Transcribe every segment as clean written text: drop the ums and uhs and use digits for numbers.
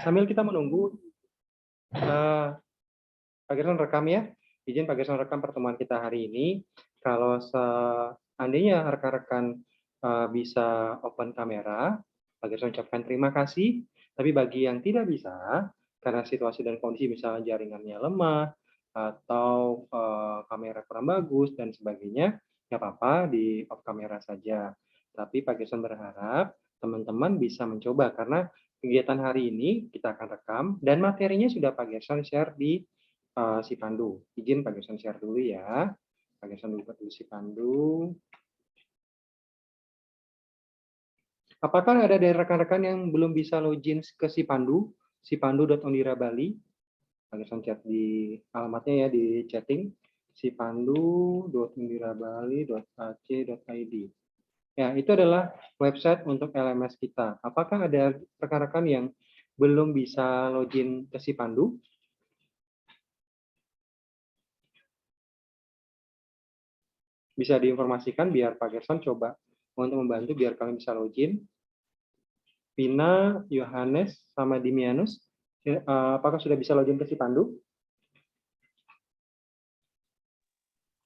sambil kita menunggu, Pak Gerson rekam ya. Izin Pak Gerson rekam pertemuan kita hari ini. Kalau seandainya rekan-rekan bisa open kamera, Pak Gerson ucapkan terima kasih. Tapi bagi yang tidak bisa, karena situasi dan kondisi misalnya jaringannya lemah, atau kamera kurang bagus, dan sebagainya, nggak apa-apa di off kamera saja. Tapi Pak Gerson berharap teman-teman bisa mencoba, karena kegiatan hari ini kita akan rekam, dan materinya sudah Pak Gerson share di si Pandu. Izin Pak Gerson share dulu ya. Pak Gerson buka dulu si Pandu. Apakah ada dari rekan-rekan yang belum bisa login ke si Pandu? Sipandu.ondira Bali. Pak Gerson chat di alamatnya ya di chatting. sipandu.ondirabali.ac.id. Ya, itu adalah website untuk LMS kita. Apakah ada rekan-rekan yang belum bisa login ke si Pandu? Bisa diinformasikan biar Pak Gerson coba untuk membantu biar kalian bisa login. Vina, Yohanes, sama Dimianus, apakah sudah bisa login ke si Pandu?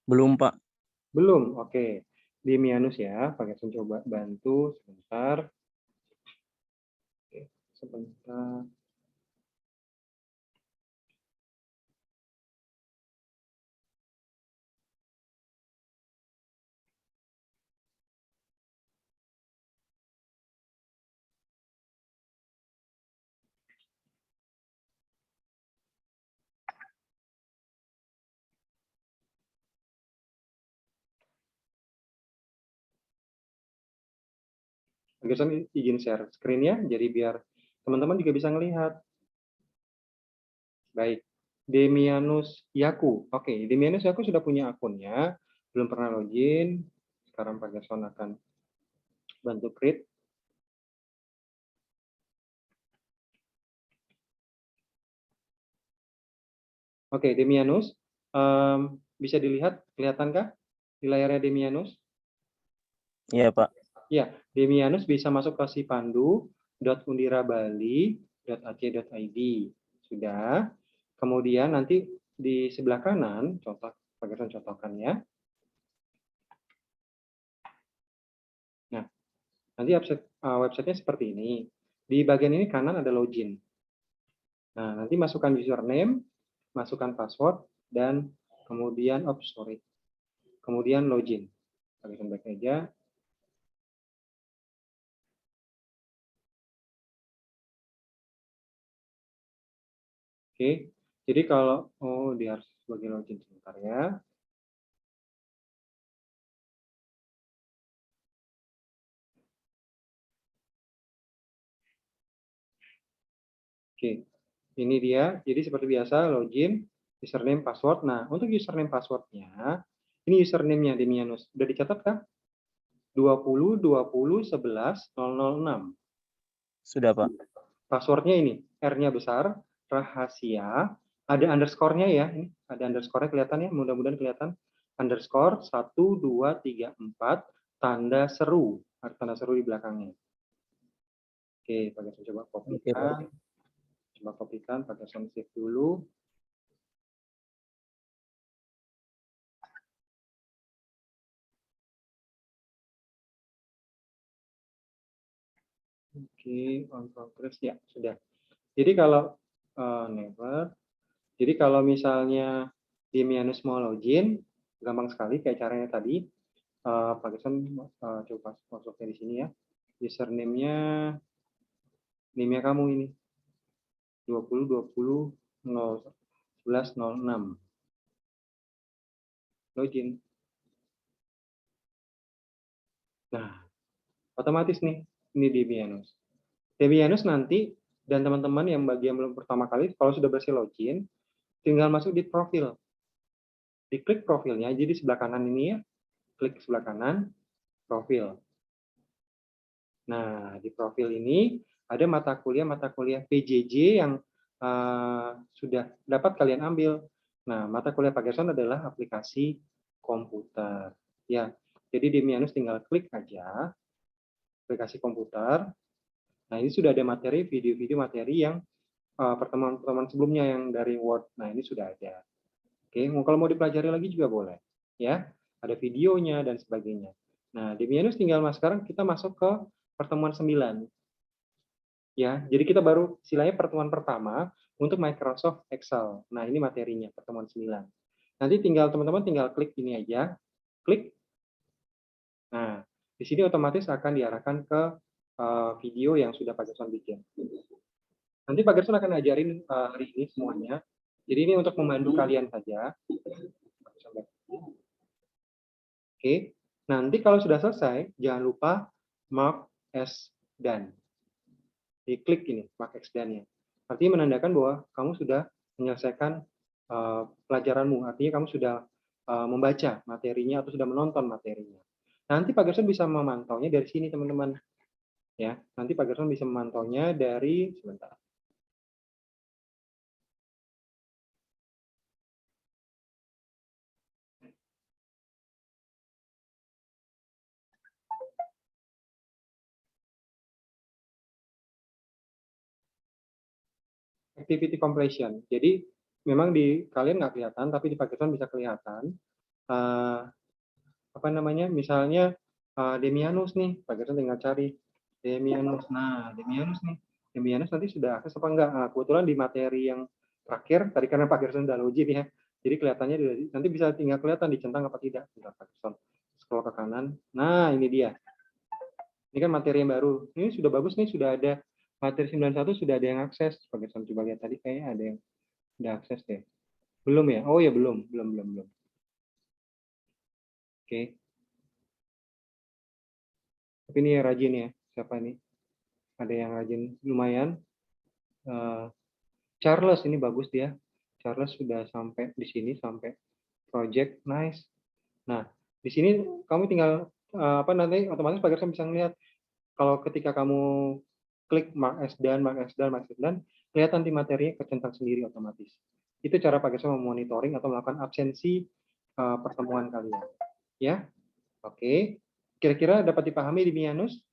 Belum, Pak. Belum, oke. Dimianus ya, Pak Gerson coba bantu sebentar. Oke, sebentar. Pak Gerson izin share screen ya, jadi biar teman-teman juga bisa melihat. Baik, Demianus Yaku. Oke, Demianus Yaku sudah punya akunnya, belum pernah login. Sekarang Pak Gerson akan bantu create. Oke, Demianus, bisa dilihat, kelihatankah di layarnya Demianus? Iya, Pak. Ya, Demianus bisa masuk ke sipandu.undirabali.ac.id. Sudah. Kemudian nanti di sebelah kanan, contoh, Pak Gerson contohkan ya. Nah, nanti website-nya seperti ini. Di bagian ini kanan ada login. Nah, nanti masukkan username, masukkan password, dan kemudian, kemudian login. Pak Gerson back aja. Oke, jadi kalau, dia harus sebagai login sebentar ya. Oke, ini dia. Jadi seperti biasa, login, username, password. Nah, untuk username passwordnya, ini username-nya Demianus. Sudah dicatat kah? 2020110006. Sudah, Pak. Passwordnya ini, R-nya besar, rahasia, ada underscore-nya ya. Ini ada underscore-nya kelihatan ya, mudah-mudahan kelihatan. Underscore 1234, tanda seru. Ada tanda seru di belakangnya. Oke, Pak Gerson coba Oke, Pak. kopikan. Coba kopikan, Pak Gerson save dulu. Oke, on progress ya sudah. Jadi kalau never, jadi kalau misalnya Demianus mau login, gampang sekali kayak caranya tadi. Pak Gerson coba masuknya di sini ya. Username-nya, name-nya kamu ini 20201106. Login. Nah, otomatis nih ini Demianus. Demianus nanti dan teman-teman yang bagi yang belum pertama kali, kalau sudah berhasil login, tinggal masuk di profil. Diklik profilnya, jadi sebelah kanan ini ya, klik sebelah kanan, profil. Nah, di profil ini ada mata kuliah PJJ yang sudah dapat kalian ambil. Nah, mata kuliah Pak Gerson adalah aplikasi komputer. Ya, jadi Demianus tinggal klik aja aplikasi komputer. Nah, ini sudah ada materi, video-video materi yang pertemuan-pertemuan sebelumnya yang dari Word. Nah, ini sudah ada. Oke, kalau mau dipelajari lagi juga boleh. Ya, ada videonya dan sebagainya. Nah, di Mianus tinggal sekarang kita masuk ke pertemuan 9. Ya, jadi kita baru istilahnya pertemuan pertama untuk Microsoft Excel. Nah, ini materinya pertemuan 9. Nanti teman-teman tinggal klik ini aja. Klik. Nah, di sini otomatis akan diarahkan ke video yang sudah Pak Gerson bikin. Nanti Pak Gerson akan ajarin hari ini semuanya. Jadi ini untuk membantu kalian saja. Oke. Nanti kalau sudah selesai, jangan lupa mark as done. Diklik ini, mark as done-nya. Artinya menandakan bahwa kamu sudah menyelesaikan pelajaranmu. Artinya kamu sudah membaca materinya atau sudah menonton materinya. Nanti Pak Gerson bisa memantaunya dari sini, teman-teman. Ya, nanti Pak Gerson bisa memantaunya dari sebentar. Activity completion. Jadi memang di kalian nggak kelihatan, tapi di Pak Gerson bisa kelihatan. Apa namanya? Misalnya Demianus nih, Pak Gerson tinggal cari Demianus. Nah, Demianus nih, Demianus nanti sudah akses apa enggak? Nah, kebetulan di materi yang terakhir tadi karena Pak Gerson udah login ya, jadi kelihatannya nanti bisa tinggal kelihatan dicentang apa tidak. Bentar, Pak Gerson scroll ke kanan. Nah, ini dia. Ini kan materi yang baru. Ini sudah bagus nih, sudah ada materi 91 sudah ada yang akses. Pak Gerson coba lihat tadi kayaknya ada yang udah akses deh. Belum ya? Oh ya belum. Oke. Tapi ini yang rajin ya. Siapa ini? Ada yang rajin lumayan. Charles ini bagus dia. Charles sudah sampai di sini sampai project nice. Nah, di sini kamu tinggal nanti otomatis Pak Gerson bisa melihat kalau ketika kamu klik mark as done, kelihatan di materinya kecentang sendiri otomatis. Itu cara Pak Gerson memonitoring atau melakukan absensi pertemuan kalian. Ya, oke. Kira-kira dapat dipahami di Mianus?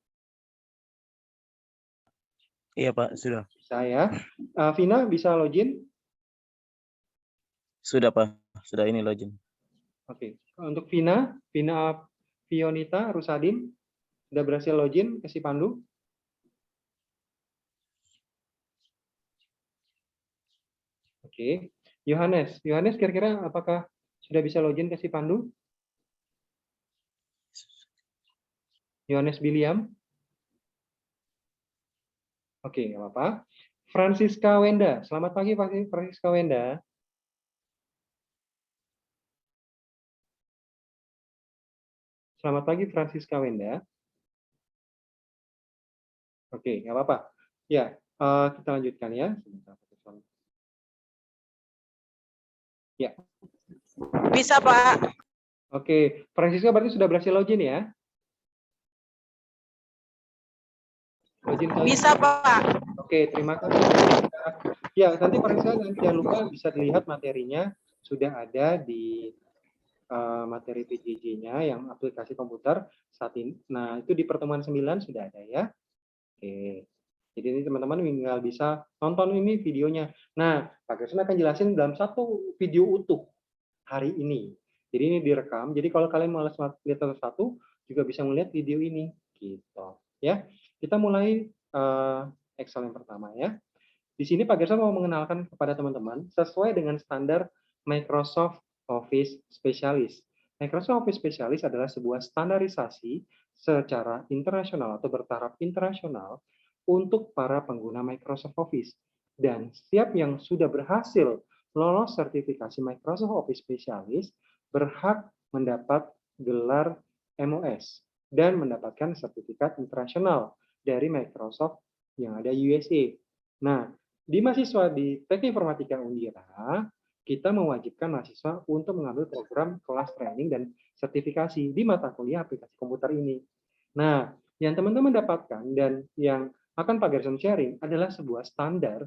Iya, Pak, sudah. Bisa ya. Vina bisa login? Sudah, Pak. Sudah ini login. Oke. Untuk Vina Fionita Rusadin, sudah berhasil login ke si Pandu? Oke. Yohanes kira-kira apakah sudah bisa login ke si Pandu? Yohanes Biliam? Oke, nggak apa-apa. Francisca Wenda, selamat pagi Francisca Wenda. Selamat pagi Francisca Wenda. Oke, nggak apa-apa. Ya, kita lanjutkan ya. Ya. Bisa, Pak. Oke, Francisca berarti sudah berhasil login ya? Login kali. Bisa, Pak. Oke, terima kasih. Ya, nanti Francisca jangan lupa bisa dilihat materinya sudah ada di materi PJJ-nya yang aplikasi komputer saat ini. Nah, itu di pertemuan 9 sudah ada ya. Oke. Jadi ini teman-teman tinggal bisa nonton ini videonya. Nah, Pak Gerson akan jelasin dalam satu video utuh hari ini. Jadi ini direkam. Jadi kalau kalian malas lihat satu-satu, juga bisa melihat video ini. Gitu. Ya, kita mulai Excel yang pertama ya. Di sini Pak Gerson mau mengenalkan kepada teman-teman sesuai dengan standar Microsoft Office Specialist. Microsoft Office Specialist adalah sebuah standarisasi secara internasional atau bertaraf internasional untuk para pengguna Microsoft Office. Dan setiap yang sudah berhasil lolos sertifikasi Microsoft Office Specialist berhak mendapat gelar MOS dan mendapatkan sertifikat internasional dari Microsoft yang ada USA. Nah, di mahasiswa di Teknik Informatika Undira, kita mewajibkan mahasiswa untuk mengambil program kelas training dan sertifikasi di mata kuliah aplikasi komputer ini. Nah, yang teman-teman dapatkan dan yang akan Pak Gerson sharing adalah sebuah standar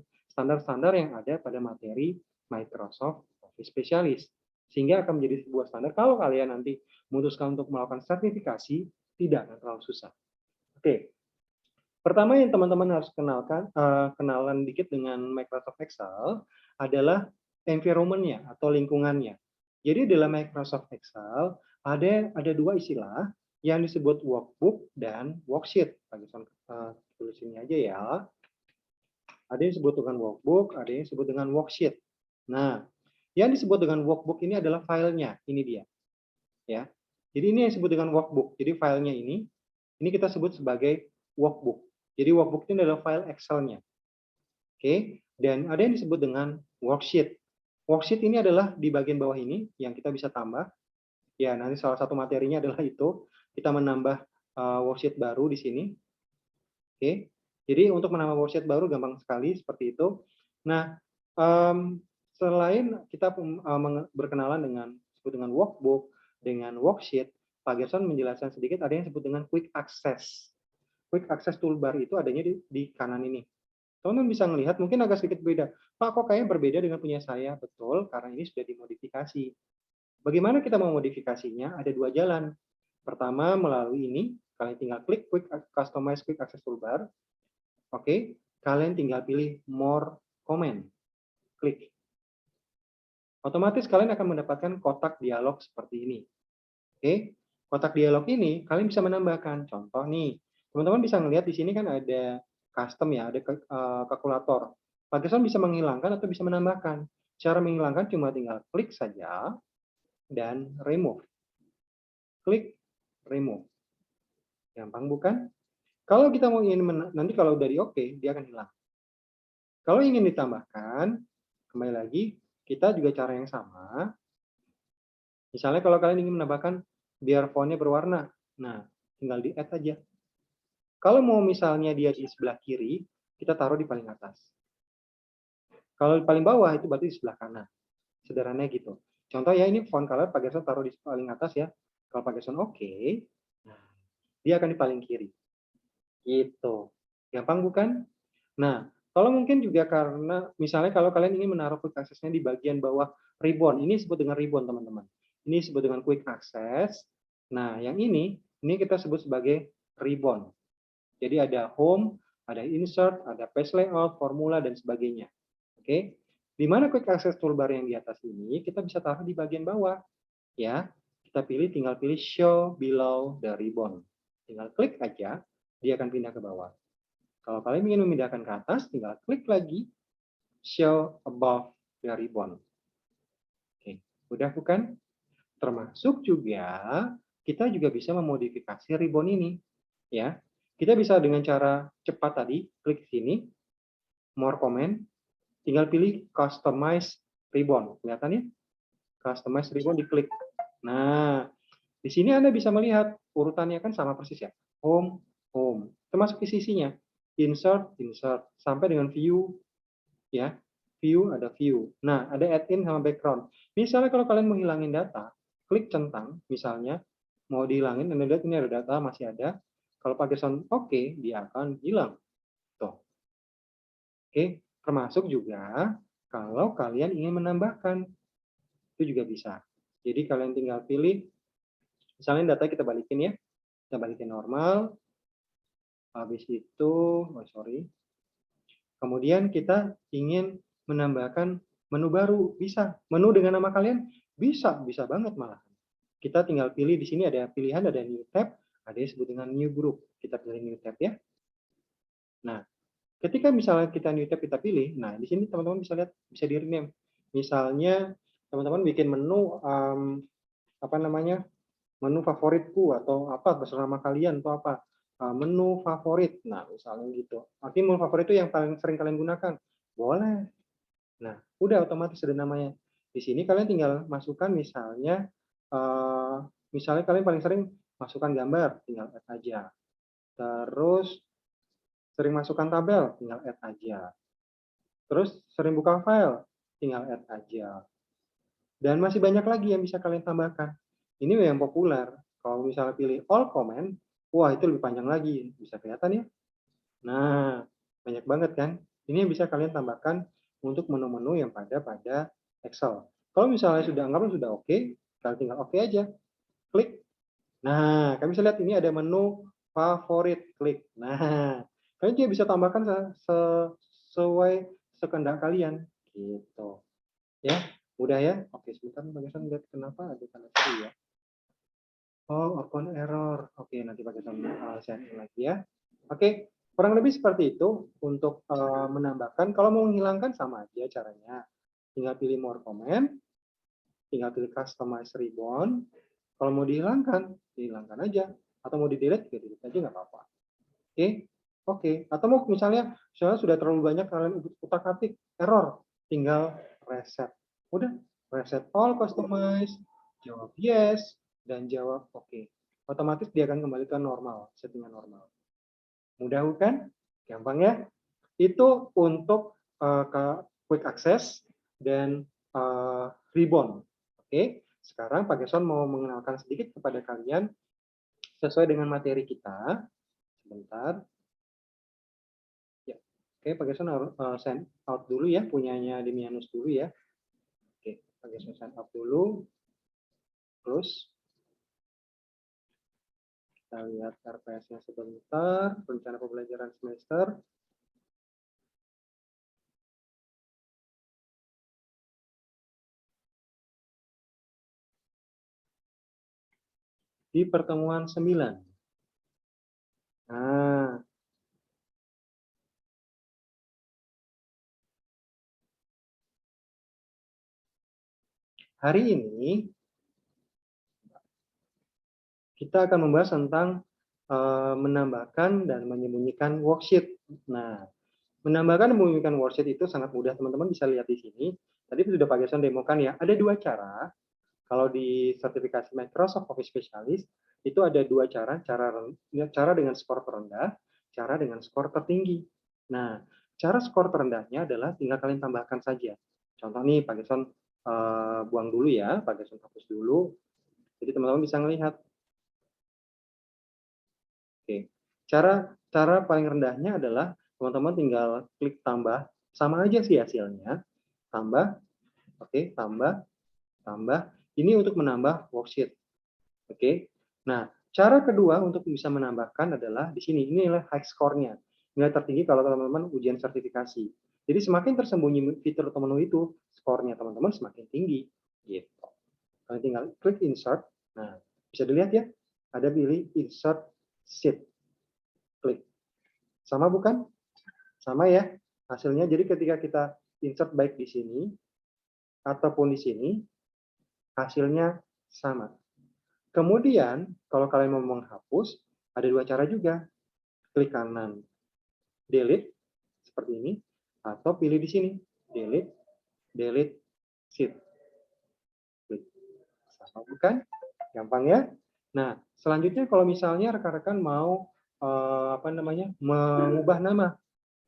yang ada pada materi Microsoft Office Specialist. Sehingga akan menjadi sebuah standar kalau kalian nanti memutuskan untuk melakukan sertifikasi, tidak akan terlalu susah. Oke. Pertama yang teman-teman harus kenalan dikit dengan Microsoft Excel adalah environment-nya atau lingkungannya. Jadi dalam Microsoft Excel ada dua istilah yang disebut workbook dan worksheet. Tulis ini aja ya. Ada yang disebut dengan workbook, ada yang disebut dengan worksheet. Nah, yang disebut dengan workbook ini adalah filenya, ini dia. Ya. Jadi ini yang disebut dengan workbook. Jadi filenya ini kita sebut sebagai workbook. Jadi workbook ini adalah file Excel-nya. Oke, dan ada yang disebut dengan worksheet. Worksheet ini adalah di bagian bawah ini yang kita bisa tambah. Ya, nanti salah satu materinya adalah itu. Kita menambah worksheet baru di sini. Oke, jadi untuk menambah worksheet baru gampang sekali seperti itu. Nah, selain kita berkenalan dengan workbook, dengan worksheet, Pak Gerson menjelaskan sedikit ada yang disebut dengan quick access. Quick access toolbar itu adanya di kanan ini. Teman-teman bisa melihat, mungkin agak sedikit beda. Pak, kok kayaknya berbeda dengan punya saya? Betul, karena ini sudah dimodifikasi. Bagaimana kita memodifikasinya? Ada dua jalan. Pertama, melalui ini, kalian tinggal klik Customize Quick Access Toolbar. Oke, kalian tinggal pilih More Comment. Klik. Otomatis kalian akan mendapatkan kotak dialog seperti ini. Oke, kotak dialog ini kalian bisa menambahkan. Contoh nih, teman-teman bisa melihat di sini kan ada custom ya, ada kalkulator. Pak Gerson bisa menghilangkan atau bisa menambahkan. Cara menghilangkan cuma tinggal klik saja dan remove. Klik remove. Gampang bukan? Kalau kita mau ingin nanti kalau udah di oke, dia akan hilang. Kalau ingin ditambahkan, kembali lagi kita juga cara yang sama. Misalnya kalau kalian ingin menambahkan biar fontnya berwarna, nah tinggal di add aja. Kalau mau misalnya dia di sebelah kiri, kita taruh di paling atas. Kalau di paling bawah itu berarti di sebelah kanan. Sederhananya gitu. Contoh ya, ini font color Pak Gerson taruh di paling atas ya. Kalau Pak Gerson oke, dia akan di paling kiri. Gitu. Gampang bukan? Nah, kalau mungkin juga karena misalnya kalau kalian ingin menaruh quick access-nya di bagian bawah ribbon, ini disebut dengan ribbon teman-teman. Ini disebut dengan quick access. Nah, yang ini kita sebut sebagai ribbon. Jadi ada home, ada insert, ada page layout, formula, dan sebagainya. Oke, di mana quick access toolbar yang di atas ini, kita bisa taruh di bagian bawah. Ya, kita tinggal pilih show below the ribbon. Tinggal klik aja, dia akan pindah ke bawah. Kalau kalian ingin memindahkan ke atas, tinggal klik lagi, show above the ribbon. Oke, udah bukan? Termasuk juga, kita juga bisa memodifikasi ribbon ini. Ya, kita bisa dengan cara cepat tadi, klik sini, more comment, tinggal pilih customize ribbon. Kelihatan ya? Customize ribbon diklik. Nah, di sini Anda bisa melihat urutannya kan sama persis ya. Home, home. Termasuk sisinya. Insert, insert. Sampai dengan view. Ya, view ada view. Nah, ada add-in sama background. Misalnya kalau kalian mau hilangin data, klik centang, misalnya mau dihilangin, Anda lihat ini ada data, masih ada. Kalau pakai sound oke, dia akan hilang. Tuh. Oke, termasuk juga kalau kalian ingin menambahkan, itu juga bisa. Jadi kalian tinggal pilih, misalnya data kita balikin ya, kita balikin normal, habis itu, kemudian kita ingin menambahkan menu baru, bisa. Menu dengan nama kalian, bisa banget malah. Kita tinggal pilih, di sini ada pilihan, ada new tab, ada yang disebut dengan new group. Kita pilih new tab ya. Nah, ketika misalnya kita new tab kita pilih, nah di sini teman-teman bisa lihat, bisa di rename. Misalnya teman-teman bikin menu menu favoritku atau apa terserah nama kalian atau apa, menu favorit. Nah, misalnya gitu. Artinya menu favorit itu yang paling sering kalian gunakan. Boleh. Nah, udah otomatis ada namanya. Di sini kalian tinggal masukkan misalnya kalian paling sering masukkan gambar, tinggal add aja. Terus sering masukkan tabel, tinggal add aja. Terus sering buka file, tinggal add aja. Dan masih banyak lagi yang bisa kalian tambahkan. Ini yang populer. Kalau misalnya pilih all comment, wah itu lebih panjang lagi. Bisa kelihatan ya? Nah, banyak banget kan? Ini yang bisa kalian tambahkan untuk menu-menu yang pada Excel. Kalau misalnya sudah oke, kalian tinggal oke aja. Klik. Nah, kalian bisa lihat ini ada menu favorit. Klik. Nah, Kalian juga bisa tambahkan sesuai sekehendak kalian, gitu. Ya, mudah ya? Oke, sebentar Pak Gerson lihat kenapa ada tanda seru ya. Oh, open error. Oke, nanti Pak Gerson share lagi ya. Oke, kurang lebih seperti itu untuk menambahkan. Kalau mau menghilangkan sama aja caranya. Tinggal pilih more comment, tinggal pilih customize ribbon. Kalau mau dihilangkan, dihilangkan aja. Atau mau di-delete, ya delete aja nggak apa-apa. Oke, oke. Atau mau misalnya sudah terlalu banyak kalian utak-atik error, tinggal reset. Udah, reset all, customize, jawab yes, dan jawab oke. Otomatis dia akan kembali ke normal, settingan normal. Mudah bukan? Gampang ya? Itu untuk quick access dan ribbon. Oke, sekarang Pak Gerson mau mengenalkan sedikit kepada kalian sesuai dengan materi kita. Sebentar. Ya. Oke, Pak Gerson harus send out dulu ya, punyanya Dimianus dulu ya. Oke, Pak Gerson send out dulu. Terus kita lihat RPS-nya sebentar, rencana pembelajaran semester. Di pertemuan 9. Nah, hari ini kita akan membahas tentang menambahkan dan menyembunyikan worksheet. Nah, menambahkan dan menyembunyikan worksheet itu sangat mudah, teman-teman bisa lihat di sini. Tadi sudah Pak Gerson demokan ya, ada dua cara. Kalau di sertifikasi Microsoft Office Specialist, itu ada dua cara, cara dengan skor terendah, cara dengan skor tertinggi. Nah, cara skor terendahnya adalah tinggal kalian tambahkan saja. Contoh nih, Pak Gerson buang dulu ya, Pak Gerson hapus dulu. Jadi teman-teman bisa melihat. Oke, cara paling rendahnya adalah teman-teman tinggal klik tambah, sama aja sih hasilnya. Tambah, oke, tambah, tambah. Ini untuk menambah worksheet. Oke. Nah, cara kedua untuk bisa menambahkan adalah di sini. Ini adalah high score-nya. Nilai tertinggi kalau teman-teman ujian sertifikasi. Jadi semakin tersembunyi fitur atau menu itu, skornya teman-teman semakin tinggi. Gitu. Kalian tinggal klik insert. Nah, bisa dilihat ya. Ada pilih insert sheet. Klik. Sama bukan? Sama ya hasilnya. Jadi ketika kita insert baik di sini ataupun di sini, hasilnya sama. Kemudian, kalau kalian mau menghapus, ada dua cara juga. Klik kanan, delete, seperti ini, atau pilih di sini, delete, delete, sheet. Klik. Sama bukan? Gampang ya? Nah, selanjutnya kalau misalnya rekan-rekan mau mengubah nama.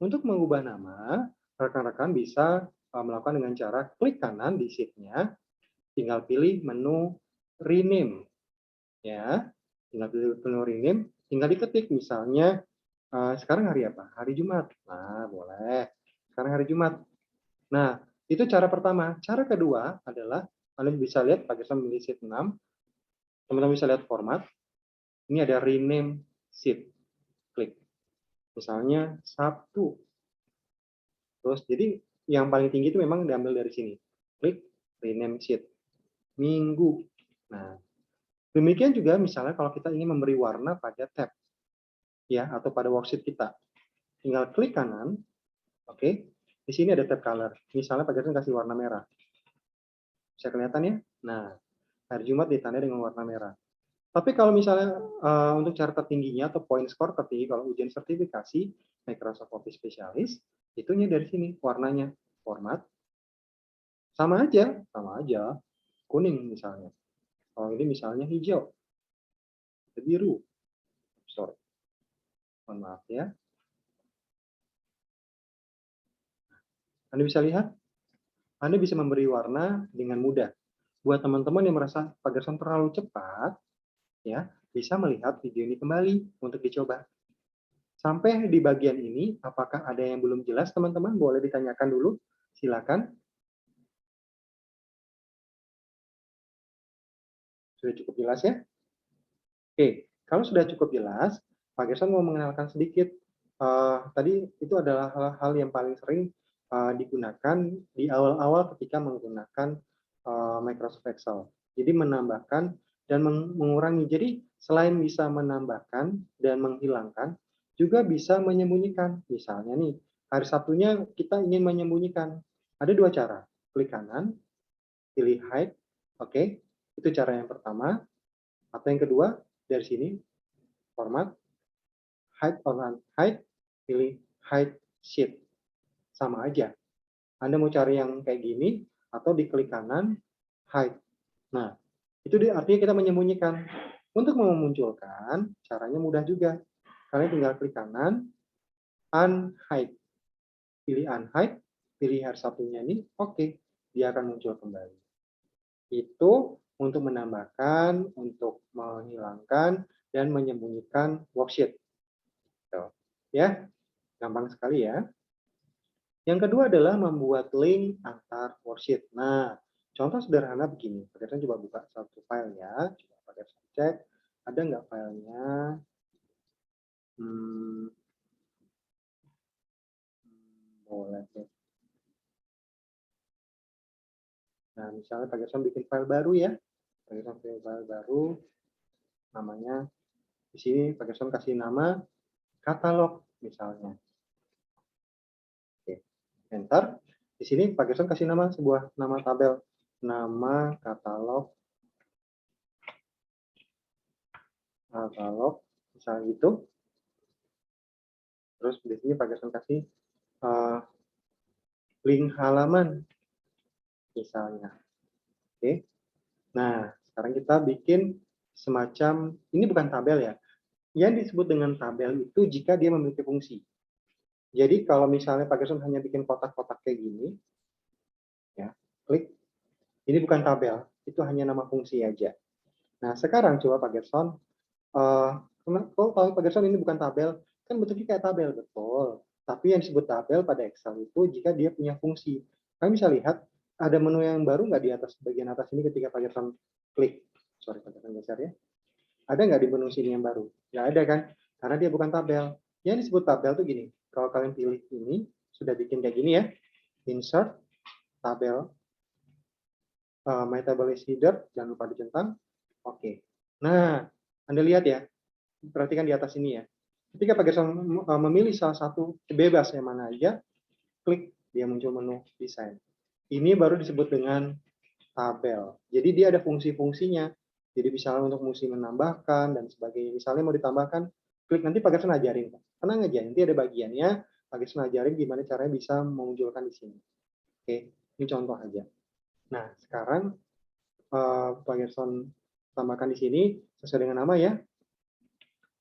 Untuk mengubah nama, rekan-rekan bisa melakukan dengan cara klik kanan di sheet-nya, tinggal pilih menu rename. Ya, tinggal pilih menu rename, tinggal diketik misalnya sekarang hari apa? Hari Jumat. Nah, boleh. Sekarang hari Jumat. Nah, itu cara pertama. Cara kedua adalah kalian bisa lihat Pak Gerson memilih sheet 6. Teman-teman bisa lihat format. Ini ada rename sheet. Klik. Misalnya Sabtu. Terus jadi yang paling tinggi itu memang diambil dari sini. Klik rename sheet. Minggu. Nah, demikian juga misalnya kalau kita ingin memberi warna pada tab ya atau pada worksheet kita. Tinggal klik kanan. Oke. Di sini ada tab color. Misalnya Pak Gerson kasih warna merah. Bisa kelihatan ya? Nah, hari Jumat ditandai dengan warna merah. Tapi kalau misalnya untuk cara tertingginya atau point score tertinggi kalau ujian sertifikasi Microsoft Office Specialist, itunya dari sini warnanya format sama aja kuning misalnya. Kalau ini misalnya hijau, biru, sorry, mohon maaf ya. Anda bisa lihat, Anda bisa memberi warna dengan mudah. Buat teman-teman yang merasa Pak Gerson terlalu cepat, ya bisa melihat video ini kembali untuk dicoba. Sampai di bagian ini, apakah ada yang belum jelas, teman-teman? Boleh ditanyakan dulu. Silakan. Sudah cukup jelas ya? Oke, kalau sudah cukup jelas, Pak Gerson mau mengenalkan sedikit tadi itu adalah hal-hal yang paling sering digunakan di awal-awal ketika menggunakan Microsoft Excel. Jadi menambahkan dan mengurangi. Jadi selain bisa menambahkan dan menghilangkan, juga bisa menyembunyikan. Misalnya nih, hari Sabtunya kita ingin menyembunyikan. Ada dua cara. Klik kanan, pilih hide. Oke, itu cara yang pertama. Atau yang kedua, dari sini, format, hide or unhide, pilih hide sheet. Sama aja. Anda mau cari yang kayak gini, atau diklik kanan, hide. Nah, itu artinya kita menyembunyikan. Untuk memunculkan, caranya mudah juga. Kalian tinggal klik kanan, unhide. Pilih unhide, pilih hari Sabtunya ini, oke. Dia akan muncul kembali. Itu untuk menambahkan, untuk menghilangkan, dan menyembunyikan worksheet. Tuh. Ya, gampang sekali ya. Yang kedua adalah membuat link antar worksheet. Nah, contoh sederhana begini. Pakaian coba buka satu file ya. Coba pakai cek. Ada nggak filenya? Boleh deh. Nah, misalnya Pak Gerson bikin file baru ya. Pak Gerson bikin file baru. Namanya, di sini Pak Gerson kasih nama katalog misalnya. Oke, enter. Di sini Pak Gerson kasih nama sebuah nama tabel. Nama katalog. Katalog, misalnya gitu. Terus di sini Pak Gerson kasih link halaman misalnya. Oke. Nah, sekarang kita bikin semacam, ini bukan tabel ya. Yang disebut dengan tabel itu jika dia memiliki fungsi. Jadi kalau misalnya Pak Gerson hanya bikin kotak-kotak kayak gini, ya, klik. Ini bukan tabel, itu hanya nama fungsi aja. Nah, sekarang coba Pak Gerson, kalau tahu Pak Gerson ini bukan tabel, kan bentuknya kayak tabel, betul. Tapi yang disebut tabel pada Excel itu jika dia punya fungsi. Kalian bisa lihat, ada menu yang baru nggak di atas bagian atas ini ketika Pak Gerson klik? Sorry, Pak Gerson geser ya. Ada nggak di menu sini yang baru? Nggak ada kan? Karena dia bukan tabel. Yang disebut tabel tuh gini, kalau kalian pilih ini, sudah bikin kayak gini ya, insert, tabel, my table is header, jangan lupa dicentang, oke. Nah, Anda lihat ya, perhatikan di atas ini ya. Ketika Pak Gerson memilih salah satu bebas yang mana aja, klik, dia muncul menu desain. Ini baru disebut dengan tabel. Jadi dia ada fungsi-fungsinya. Jadi misalnya untuk fungsi menambahkan dan sebagainya. Misalnya mau ditambahkan, klik nanti Pak Gerson ajarin. Tenang aja, nanti ada bagiannya. Pak Gerson ajarin gimana caranya bisa memunculkan di sini. Oke, ini contoh aja. Nah, sekarang Pak Gerson tambahkan di sini sesuai dengan nama ya.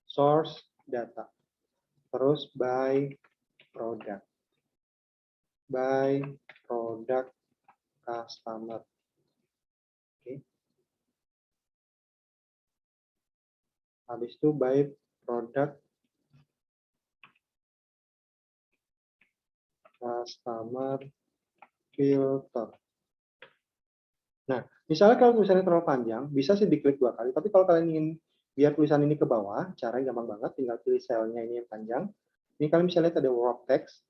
Source data. Terus by product. By product customer. Oke. Habis itu by product customer filter. Nah, misalnya kalau tulisannya terlalu panjang, bisa sih diklik 2 kali. Tapi kalau kalian ingin biar tulisan ini ke bawah, caranya gampang banget. Tinggal pilih selnya ini yang panjang. Ini kalian bisa lihat ada wrap text.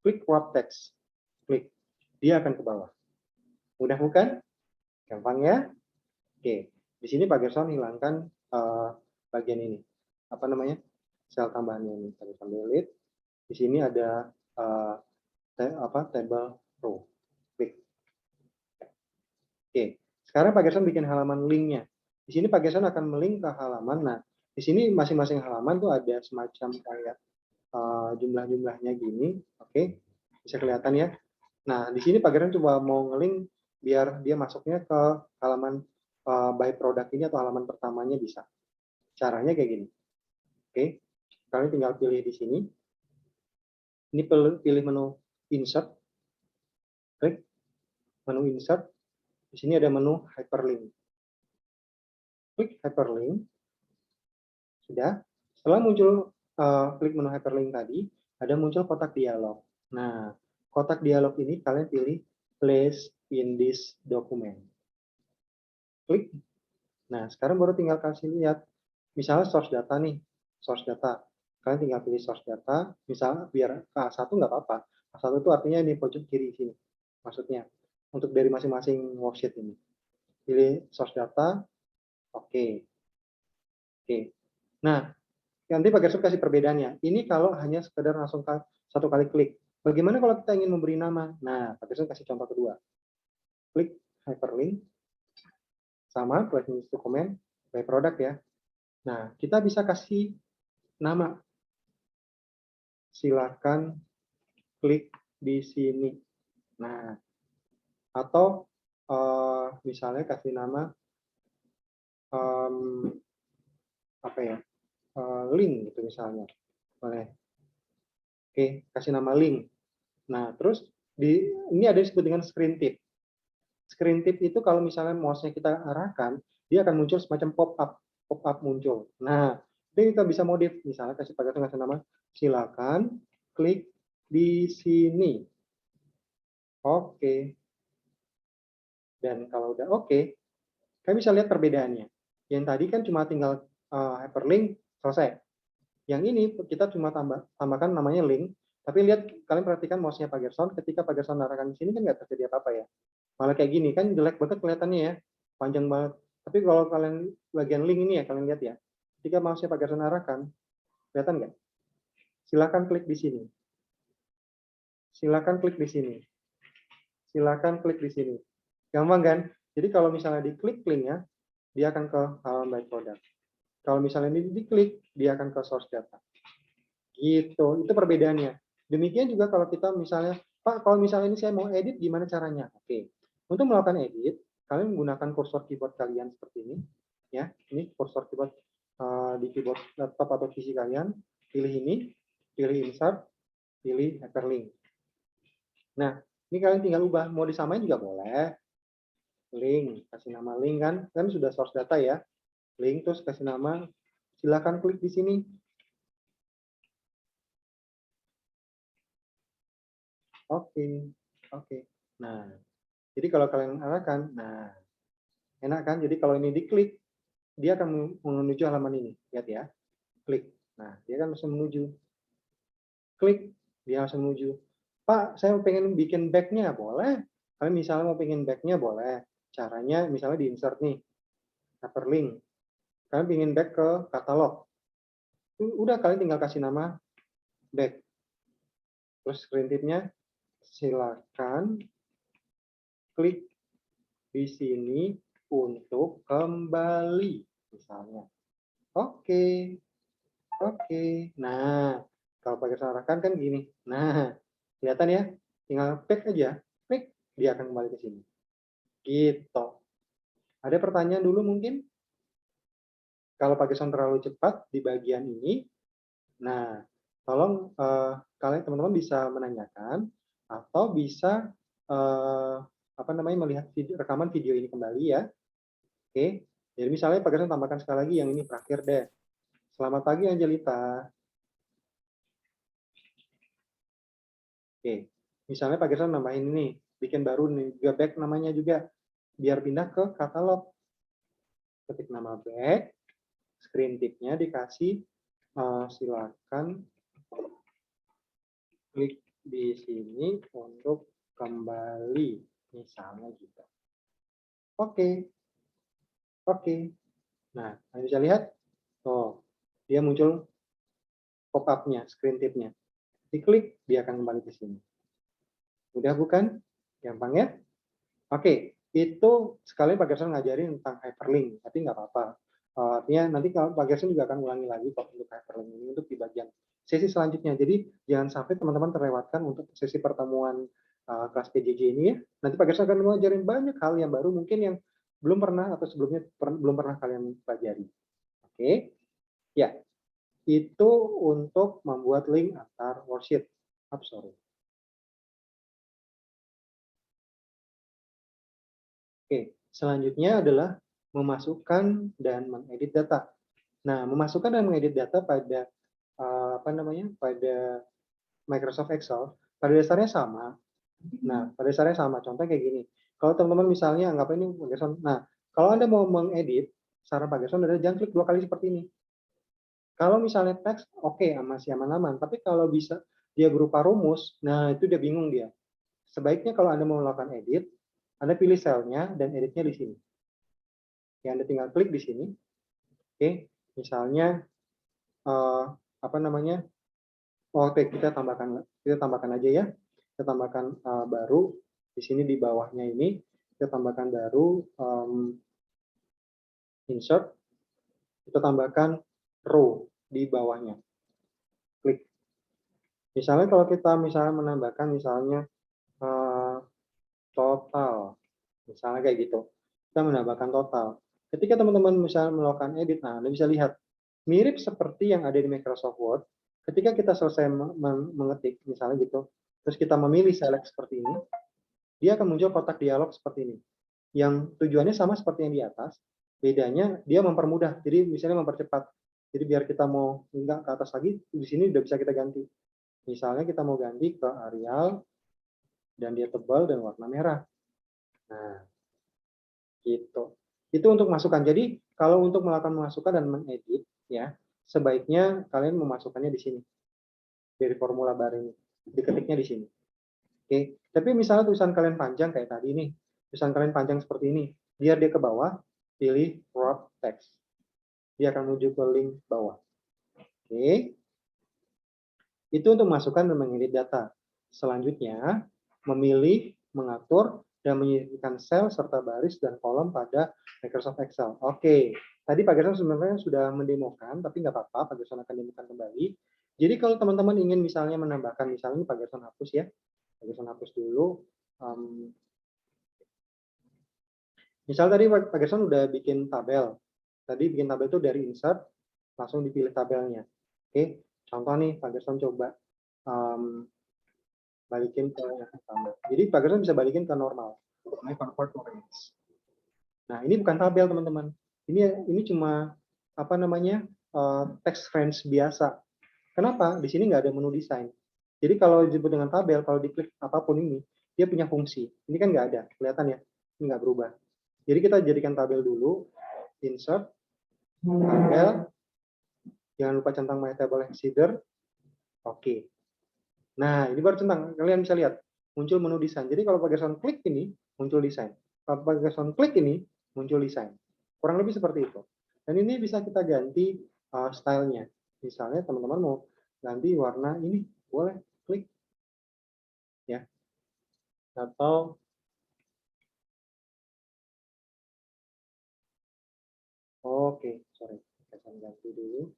Klik wrap text. Klik. Dia akan ke bawah. Mudah bukan? Gampang ya? Oke. Di sini Pak Gerson hilangkan bagian ini. Apa namanya? Sel tambahannya ini. Pak Gerson delete. Di sini ada table row. Klik. Oke. Sekarang Pak Gerson bikin halaman linknya. Di sini Pak Gerson akan melink ke halaman. Nah, di sini masing-masing halaman tuh ada semacam kayak jumlah-jumlahnya gini. Oke. Bisa kelihatan ya. Nah, di sini Pak Gerson coba mau ngelink biar dia masuknya ke halaman by product ini atau halaman pertamanya bisa. Caranya kayak gini. Oke. Kalian tinggal pilih di sini. Ini pilih menu insert. Klik menu insert. Di sini ada menu hyperlink. Klik hyperlink. Sudah. Setelah muncul klik menu hyperlink tadi, ada muncul kotak dialog. Nah, kotak dialog ini kalian pilih place in this document. Klik. Nah, sekarang baru tinggal kasih lihat. Misalnya source data nih. Source data. Kalian tinggal pilih source data, misalnya biar ke A1 nggak apa-apa. A1 itu artinya di pojok kiri sini, maksudnya. Untuk dari masing-masing worksheet ini. Pilih source data, oke. Oke. Nah, nanti Pak Gerson kasih perbedaannya. Ini kalau hanya sekedar langsung satu kali klik. Bagaimana kalau kita ingin memberi nama? Nah, Pak Gerson kasih contoh kedua. Klik hyperlink, sama, buat dokumen, by product ya. Nah, kita bisa kasih nama. Silakan klik di sini. Nah, atau misalnya kasih nama apa ya, link gitu misalnya, boleh. Oke, kasih nama link. Nah, terus ini ada disebut dengan screen tip. Screen tip itu kalau misalnya mouse-nya kita arahkan, dia akan muncul semacam pop-up muncul. Nah, ini kita bisa modif, misalnya kasih nama, silakan klik di sini. Oke. Dan kalau udah oke, kalian bisa lihat perbedaannya. Yang tadi kan cuma tinggal hyperlink, selesai. Yang ini kita cuma tambahkan namanya link, tapi lihat, kalian perhatikan mouse-nya Pak Gerson, ketika Pak Gerson arahkan di sini kan nggak terjadi apa-apa ya. Malah kayak gini, kan jelek banget kelihatannya ya, panjang banget. Tapi kalau kalian bagian link ini ya, kalian lihat ya, ketika mouse-nya Pak Gerson arahkan, kelihatan nggak? Silakan klik di sini. Silakan klik di sini. Silakan klik di sini. Gampang kan? Jadi kalau misalnya diklik linknya, dia akan ke halaman by product. Kalau misalnya ini diklik, dia akan ke source data. Gitu, itu perbedaannya. Demikian juga kalau kita misalnya, Pak, kalau misalnya ini saya mau edit, gimana caranya? Oke, untuk melakukan edit, kalian menggunakan kursor keyboard kalian seperti ini. Ya, ini kursor keyboard di keyboard laptop atau PC kalian. Pilih ini, pilih insert, pilih hyperlink. Nah, ini kalian tinggal ubah, mau disamain juga boleh. Link, kasih nama link kan sudah source data ya. Link, terus kasih nama, silakan klik di sini. Oke. Nah, jadi kalau kalian arahkan, nah, enak kan? Jadi kalau ini diklik, dia akan menuju halaman ini. Lihat ya, klik. Nah, dia kan langsung menuju. Klik, dia langsung menuju. Pak, saya pengen bikin back-nya, boleh. Kalian misalnya mau pengen back-nya, boleh. Caranya misalnya di insert nih, hyperlink. Kalian pengen back ke katalog. Udah, kalian tinggal kasih nama back. Terus screen tip-nya, silakan klik di sini untuk kembali, misalnya. Oke. Nah, kalau pakai arahkan kan gini. Nah, kelihatan ya? Tinggal back aja, klik, dia akan kembali ke sini. Gitu. Ada pertanyaan dulu mungkin? Kalau pakai sound terlalu cepat di bagian ini, nah, tolong kalian teman-teman bisa menanyakan atau bisa melihat rekaman video ini kembali ya. Oke. Jadi misalnya Pak Gerson tambahkan sekali lagi yang ini terakhir deh. Selamat pagi Angelita. Oke. Misalnya Pak Gerson nambahin ini, bikin baru nih, juga back namanya juga, biar pindah ke katalog. Ketik nama back, screen tip-nya dikasih, silakan klik di sini untuk kembali, misalnya gitu. Oke. Nah, kalian bisa lihat, dia muncul pop-up-nya, screen tip-nya. Diklik, dia akan kembali ke sini. Mudah bukan? Gampang ya? Oke, itu sekali Pak Gerson ngajarin tentang hyperlink, tapi nggak apa-apa. Artinya nanti kalau Pak Gerson juga akan ulangi lagi kok untuk hyperlink ini untuk di bagian sesi selanjutnya. Jadi jangan sampai teman-teman terlewatkan untuk sesi pertemuan kelas PJJ ini ya. Nanti Pak Gerson akan mengajarin banyak hal yang baru mungkin yang belum pernah atau sebelumnya belum pernah kalian pelajari. Oke, ya. Itu untuk membuat link antar worksheet. Oke, selanjutnya adalah memasukkan dan mengedit data. Nah, memasukkan dan mengedit data pada pada Microsoft Excel pada dasarnya sama. Nah, pada dasarnya sama. Contoh kayak gini. Kalau teman-teman misalnya anggap ini Pak Gerson. Nah, kalau Anda mau mengedit, saran Pak Gerson adalah jangan klik 2 kali seperti ini. Kalau misalnya teks, oke, masih aman-aman. Tapi kalau bisa dia berupa rumus, nah itu dia bingung dia. Sebaiknya kalau Anda mau melakukan edit, Anda pilih selnya dan editnya di sini. Ya, Anda tinggal klik di sini. Oke, misalnya apa namanya? Oke, kita tambahkan aja ya. Kita tambahkan baru di sini di bawahnya ini kita tambahkan baru insert, kita tambahkan row di bawahnya. Klik. Misalnya kalau kita menambahkan misalnya total, misalnya kayak gitu. Kita menambahkan total. Ketika teman-teman misalnya melakukan edit, nah Anda bisa lihat mirip seperti yang ada di Microsoft Word. Ketika kita selesai mengetik, misalnya gitu, terus kita memilih select seperti ini, dia akan muncul kotak dialog seperti ini. Yang tujuannya sama seperti yang di atas, bedanya dia mempermudah. Jadi misalnya mempercepat. Jadi biar kita mau enggak ke atas lagi, di sini udah bisa kita ganti. Misalnya kita mau ganti ke Arial, dan dia tebal dan warna merah. Nah, gitu. Itu untuk masukan. Jadi kalau untuk melakukan masukan dan mengedit, ya sebaiknya kalian memasukkannya di sini dari formula bar ini, diketiknya di sini. Oke. Tapi misalnya tulisan kalian panjang kayak tadi nih, tulisan kalian panjang seperti ini, biar dia ke bawah, pilih wrap text. Dia akan menuju ke link bawah. Oke. Itu untuk masukkan dan mengedit data. Selanjutnya, memilih, mengatur, dan menyisipkan sel serta baris dan kolom pada Microsoft Excel. Oke, tadi Pak Gerson sebenarnya sudah mendemokan, tapi nggak apa-apa, Pak Gerson akan demokan kembali. Jadi kalau teman-teman ingin misalnya menambahkan, misalnya Pak Gerson hapus ya, Pak Gerson hapus dulu. Misal tadi Pak Gerson udah bikin tabel. Tadi bikin tabel itu dari insert, langsung dipilih tabelnya. Oke, contoh nih Pak Gerson coba balikin ke yang pertama. Jadi Pak Gerson bisa balikin ke normal. Nah, ini bukan tabel, teman-teman. Ini cuma apa namanya? Text range biasa. Kenapa? Di sini nggak ada menu desain. Jadi kalau disebut dengan tabel, kalau diklik apapun ini, dia punya fungsi. Ini kan nggak ada, kelihatan ya? Ini nggak berubah. Jadi kita jadikan tabel dulu, insert, tabel, jangan lupa centang my table header. Oke. Nah, ini baru centang. Kalian bisa lihat, muncul menu desain. Jadi kalau Pak Gerson klik ini, muncul desain. Kalau Pak Gerson klik ini, muncul desain. Kurang lebih seperti itu. Dan ini bisa kita ganti stylenya. Misalnya teman-teman mau ganti warna ini, boleh klik. Ya. Atau oke, sorry. Kita ganti dulu.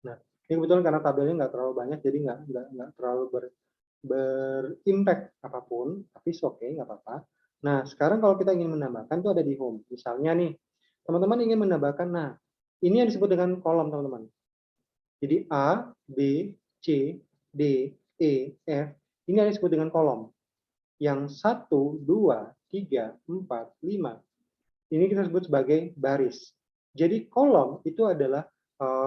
Nah, ini kebetulan karena tabelnya nggak terlalu banyak, jadi nggak terlalu berimpact apapun, tapi oke, nggak apa-apa. Nah, sekarang kalau kita ingin menambahkan itu ada di home. Misalnya nih, teman-teman ingin menambahkan, nah, ini yang disebut dengan kolom, teman-teman. Jadi A, B, C, D, E, F, ini yang disebut dengan kolom. Yang 1, 2, 3, 4, 5, ini kita sebut sebagai baris. Jadi kolom itu adalah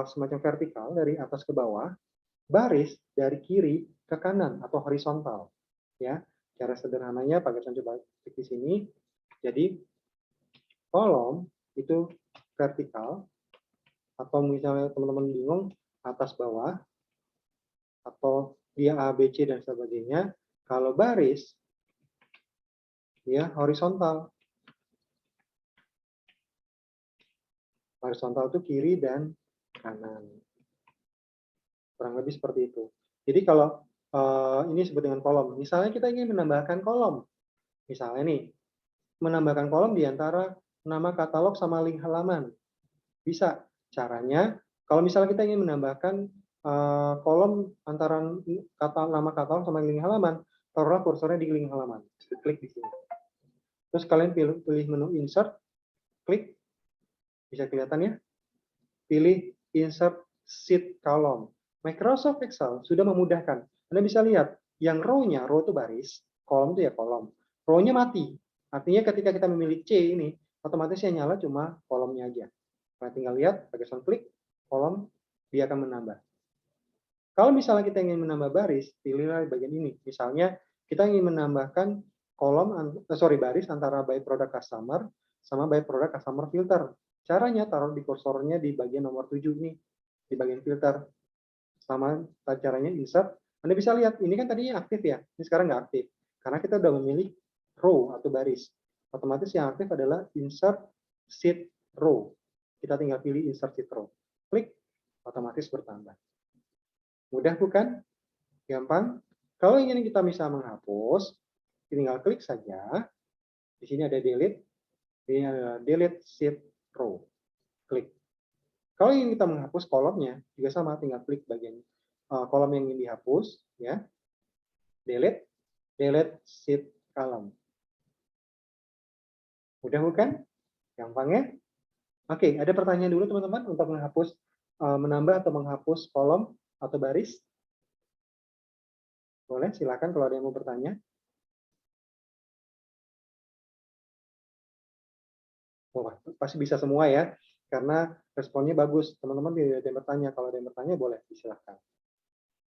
semacam vertikal dari atas ke bawah, baris dari kiri ke kanan atau horizontal. Ya, cara sederhananya Pak Gerson coba klik di sini. Jadi kolom itu vertikal, atau misalnya teman-teman bingung atas bawah atau dia A, B, C dan sebagainya. Kalau baris ya horizontal. Horizontal itu kiri dan kanan. Kurang lebih seperti itu. Jadi kalau ini disebut dengan kolom. Misalnya kita ingin menambahkan kolom. Misalnya nih, menambahkan kolom di antara nama katalog sama link halaman. Bisa. Caranya, kalau misalnya kita ingin menambahkan kolom antara nama katalog sama link halaman, taruhlah kursornya di link halaman. Klik di sini. Terus kalian pilih menu insert, klik. Bisa kelihatan ya? Pilih insert sheet column. Microsoft Excel sudah memudahkan. Anda bisa lihat, yang row-nya, row itu baris, kolom itu ya kolom. Row-nya mati. Artinya ketika kita memilih C ini, otomatis yang nyala cuma kolomnya aja. Nah, tinggal lihat, pakai klik, kolom, dia akan menambah. Kalau misalnya kita ingin menambah baris, pilihlah bagian ini. Misalnya, kita ingin menambahkan kolom, baris antara by product customer sama byproduct customer filter. Caranya taruh di kursornya di bagian nomor 7 nih, di bagian filter. Sama caranya insert. Anda bisa lihat, ini kan tadinya aktif ya, ini sekarang nggak aktif. Karena kita udah memilih row atau baris. Otomatis yang aktif adalah insert sheet row. Kita tinggal pilih insert sheet row. Klik, otomatis bertambah. Mudah bukan? Gampang. Kalau ingin kita bisa menghapus, tinggal klik saja. Di sini ada delete. Ini adalah delete sheet row. Klik. Kalau ingin kita menghapus kolomnya, juga sama, tinggal klik bagian kolom yang ingin dihapus, ya. Delete sheet column. Mudah bukan? Gampang ya? Oke, ada pertanyaan dulu teman-teman untuk menghapus, menambah atau menghapus kolom atau baris? Boleh, silakan kalau ada yang mau bertanya. Oh, pasti bisa semua ya, karena responnya bagus. Teman-teman tidak ada yang bertanya. Kalau ada yang bertanya, boleh, silakan.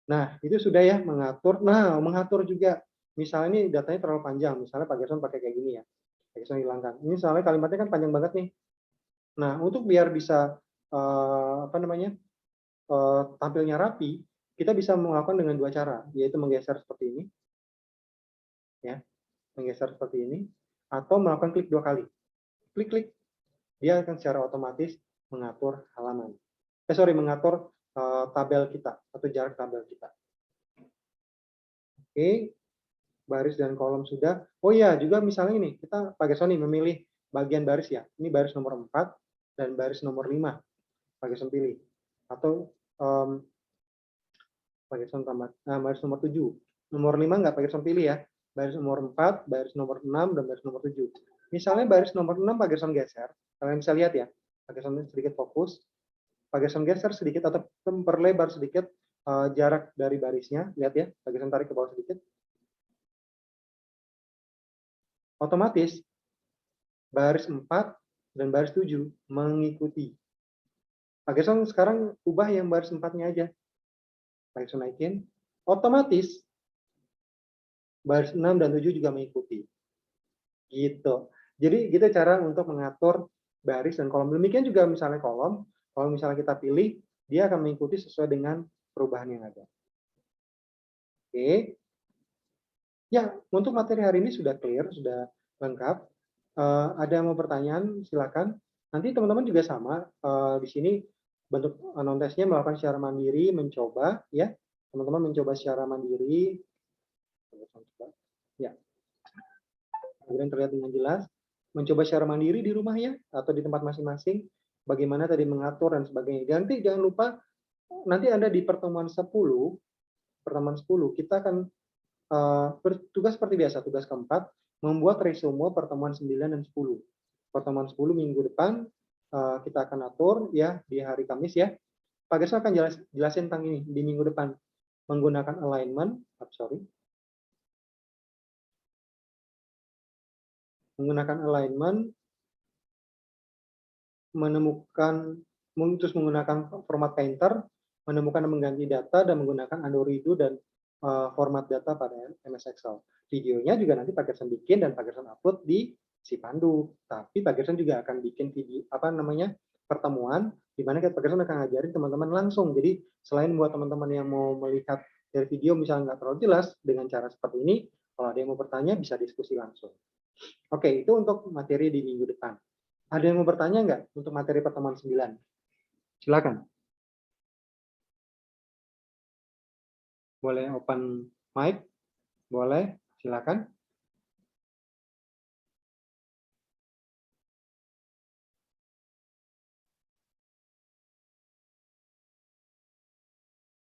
Nah, itu sudah ya mengatur. Nah, mengatur juga. Misalnya ini datanya terlalu panjang. Misalnya Pak Gerson pakai kayak gini ya. Pak Gerson hilangkan. Ini soalnya kalimatnya kan panjang banget nih. Nah, untuk biar bisa tampilnya rapi, kita bisa melakukan dengan dua cara, yaitu menggeser seperti ini, ya, menggeser seperti ini, atau melakukan klik 2 kali. Klik-klik, dia akan secara otomatis mengatur halaman. Mengatur tabel kita atau jarak tabel kita. Oke, baris dan kolom sudah. Oh iya, juga misalnya ini, kita pakai Sony memilih bagian baris ya. Ini baris nomor 4 dan baris nomor 5. Pakai Sony pilih. Atau pakai Sony tambah baris nomor 7. Nomor 5 nggak pakai Sony pilih ya. Baris nomor 4, baris nomor 6, dan baris nomor 7. Misalnya baris nomor 6 pakai Sony geser. Kalian bisa lihat ya. Pakai Sony sedikit fokus. Pakai Sony geser sedikit atau memperlebar sedikit jarak dari barisnya. Lihat ya, pakai Sony tarik ke bawah sedikit. Otomatis baris 4 dan baris 7 mengikuti. Pak Gerson sekarang ubah yang baris 4-nya aja. Pak Gerson naikin. Otomatis baris 6 dan 7 juga mengikuti. Gitu. Jadi gitu cara untuk mengatur baris dan kolom. Demikian juga misalnya kolom. Kalau misalnya kita pilih, dia akan mengikuti sesuai dengan perubahan yang ada. Oke. Ya, untuk materi hari ini sudah clear, sudah lengkap. Ada yang mau pertanyaan, silakan. Nanti teman-teman juga sama. Di sini bentuk non-tesnya melakukan secara mandiri, mencoba, ya. Teman-teman mencoba secara mandiri. Ya. Kemudian terlihat dengan jelas. Mencoba secara mandiri di rumah ya, atau di tempat masing-masing. Bagaimana tadi mengatur dan sebagainya. Nanti jangan lupa, nanti Anda di pertemuan 10, kita akan bertugas seperti biasa, tugas keempat, membuat resume pertemuan 9 dan 10. Pertemuan 10 minggu depan, kita akan atur ya di hari Kamis ya. Pak Gerson akan jelasin tentang ini di minggu depan. Menggunakan alignment, menggunakan alignment, terus menggunakan format painter, menemukan dan mengganti data, dan menggunakan undo redo dan format data pada MS Excel. Videonya juga nanti Pak Gerson bikin dan Pak Gerson upload di Sipandu. Tapi Pak Gerson juga akan bikin video pertemuan di mana Pak Gerson akan ngajarin teman-teman langsung. Jadi selain buat teman-teman yang mau melihat dari video misalnya nggak terlalu jelas dengan cara seperti ini, kalau ada yang mau bertanya bisa diskusi langsung. Oke, itu untuk materi di minggu depan. Ada yang mau bertanya nggak untuk materi pertemuan 9? Silakan. Boleh open mic? Boleh, silakan.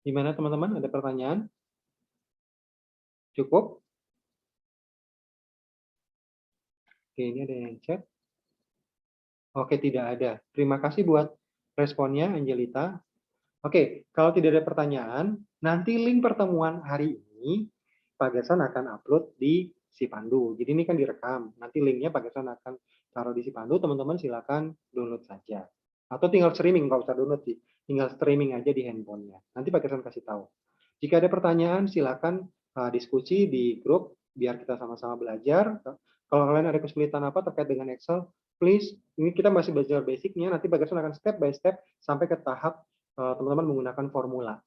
Gimana teman-teman? Ada pertanyaan? Cukup? Oke, ini ada yang chat. Oke, tidak ada. Terima kasih buat responnya, Angelita. Oke, kalau tidak ada pertanyaan, nanti link pertemuan hari ini Pak Gerson akan upload di Sipandu. Jadi ini kan direkam. Nanti linknya Pak Gerson akan taruh di Sipandu. Teman-teman silakan download saja. Atau tinggal streaming, nggak usah download sih. Tinggal streaming aja di handphonenya. Nanti Pak Gerson kasih tahu. Jika ada pertanyaan, silakan diskusi di grup biar kita sama-sama belajar. Kalau kalian ada kesulitan apa terkait dengan Excel, please, ini kita masih belajar basicnya, nanti Pak Gerson akan step by step sampai ke tahap teman-teman menggunakan formula.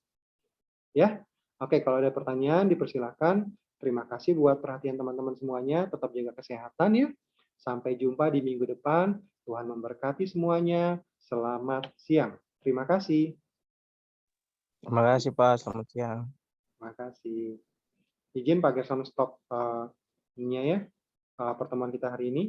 Ya, oke, kalau ada pertanyaan dipersilakan. Terima kasih buat perhatian teman-teman semuanya. Tetap jaga kesehatan ya. Sampai jumpa di minggu depan. Tuhan memberkati semuanya. Selamat siang. Terima kasih. Terima kasih Pak, selamat siang. Terima kasih. Izin Pak Gerson stop ininya ya, pertemuan kita hari ini.